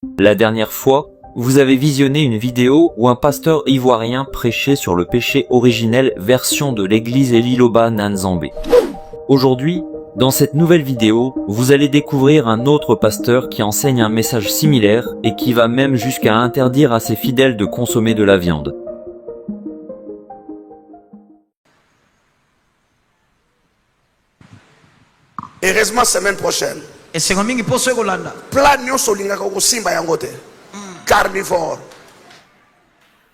La dernière fois, vous avez visionné une vidéo où un pasteur ivoirien prêchait sur le péché originel version de l'église Eliloba Nanzambé. Aujourd'hui, dans cette nouvelle vidéo, vous allez découvrir un autre pasteur qui enseigne un message similaire et qui va même jusqu'à interdire à ses fidèles de consommer de la viande. Heureusement, semaine prochaine. Plat nyonso lingaka kosimba yango te. Carnivore.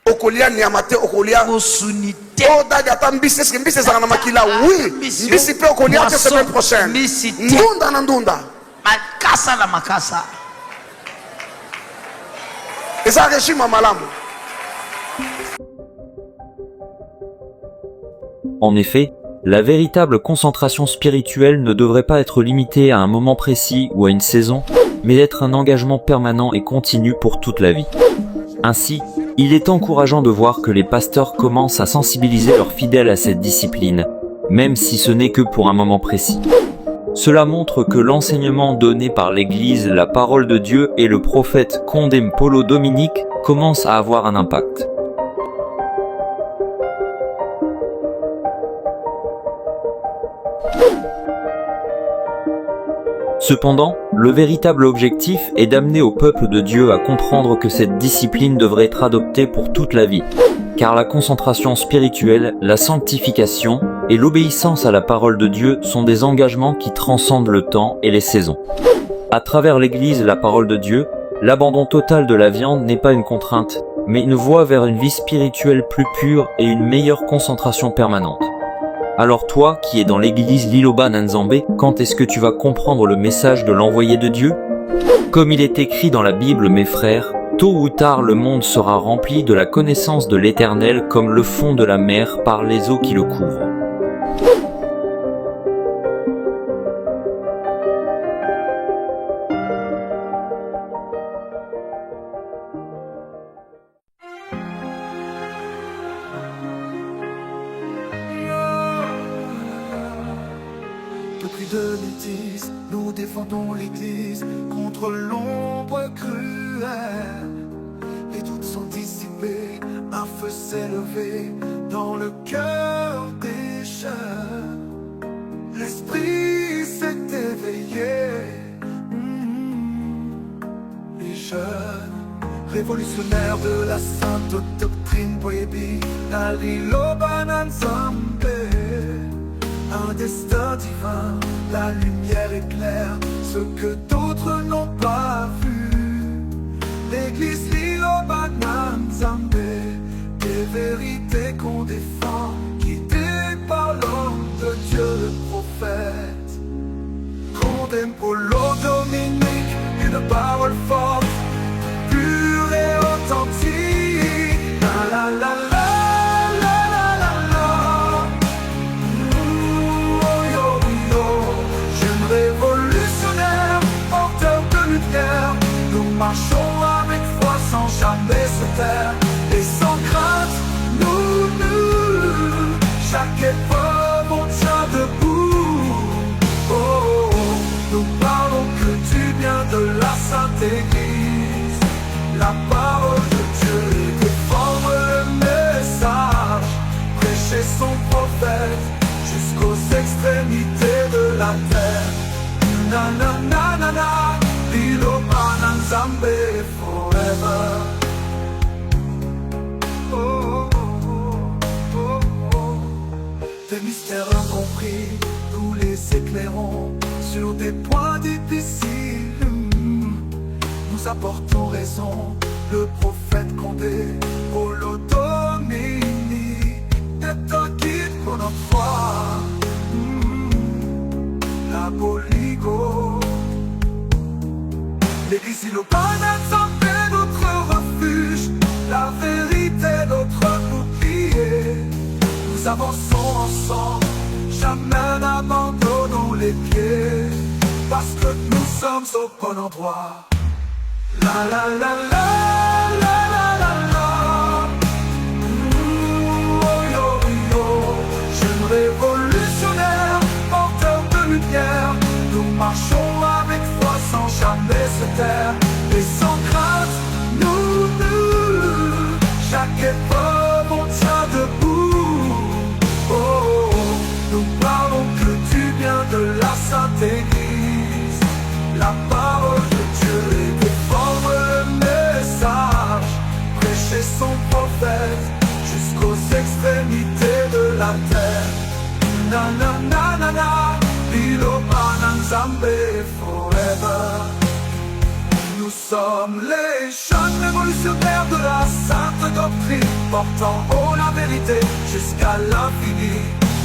Okolia nyama te, okolia osunite. O dadi ata mbisi, eske mbisi ezaka na makila? Oui. Mbisi pe okolia te semaine prochaine. Ndunda na ndunda. Makasa na makasa. Eza régime ya malamu. En effet, la véritable concentration spirituelle ne devrait pas être limitée à un moment précis ou à une saison, mais être un engagement permanent et continu pour toute la vie. Ainsi, il est encourageant de voir que les pasteurs commencent à sensibiliser leurs fidèles à cette discipline, même si ce n'est que pour un moment précis. Cela montre que l'enseignement donné par l'Église, la parole de Dieu et le prophète Condé Mpolo Dominique commence à avoir un impact. Cependant, le véritable objectif est d'amener au peuple de Dieu à comprendre que cette discipline devrait être adoptée pour toute la vie, car la concentration spirituelle, la sanctification et l'obéissance à la parole de Dieu sont des engagements qui transcendent le temps et les saisons. À travers l'Église, la parole de Dieu, l'abandon total de la viande n'est pas une contrainte, mais une voie vers une vie spirituelle plus pure et une meilleure concentration permanente. Alors toi, qui es dans l'église Liloba Nanzambé, quand est-ce que tu vas comprendre le message de l'envoyé de Dieu? Comme il est écrit dans la Bible, mes frères, tôt ou tard le monde sera rempli de la connaissance de l'Éternel comme le fond de la mer par les eaux qui le couvrent. Depuis 2010, nous défendons l'Église contre l'ombre cruelle. Les doutes sont dissipés, un feu s'est levé dans le cœur des jeunes. L'esprit s'est éveillé. Les jeunes révolutionnaires de la sainte doctrine Boyebi, la Liloba Nanzambé. Un destin divin, la lumière éclaire ce que d'autres n'ont pas vu. L'église Liloba Nanzambé, des vérités qu'on défend, guidées par l'homme de Dieu, le prophète Condé Mpolo Dominique, une parole forte, pure et authentique. La la la la. Nous marchons avec foi sans jamais se taire. Et sans crainte, chaque épreuve on tient debout. Oh, oh, oh. Nous parlons que du bien de la Sainte Église, la parole de Dieu, défendre le message, prêcher son prophète jusqu'aux extrémités de la terre. Na na na na na, Liloba Nanzambé forever. Oh, oh, oh, oh. Des mystères incompris, nous les éclairons sur des points difficiles. Nous apportons raison, le prophète Condé Mpolo Dominique est un guide pour notre foi. La Boligo, l'église Liloba Nanzambé, notre refuge, la vérité, notre bouclier. Nous avançons ensemble, jamais n'abandonnons les pieds, parce que nous sommes au bon endroit. La la la la la la la la. Oh yo yo, jeune révolutionnaire, porteur de lumière. Nous marchons avec foi sans jamais se taire, et sans crainte. chaque épreuve on tient debout. Oh, oh, oh. Nous parlons que du bien de la Sainte Église. La parole de Dieu et défendre le message, prêcher son prophète jusqu'aux extrémités de la terre. Na na na na na, Bilo Bananzambe forever. Nous sommes les jeunes révolutionnaires de la sainte doctrine, portant haut la vérité jusqu'à l'infini.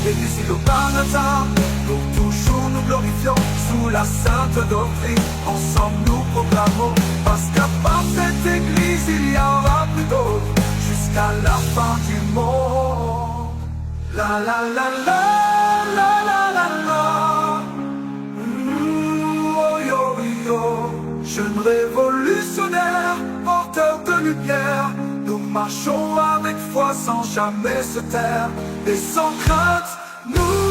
Église Ilobanata, pour toujours nous glorifions sous la sainte doctrine. Ensemble nous proclamons, parce qu'à part cette église il y aura plus d'autres, jusqu'à la fin du monde. La la la la la la la la. Oh yo yo. Jeunes révolutionnaires, porteurs de lumière, nous marchons avec foi sans jamais se taire, et sans crainte, nous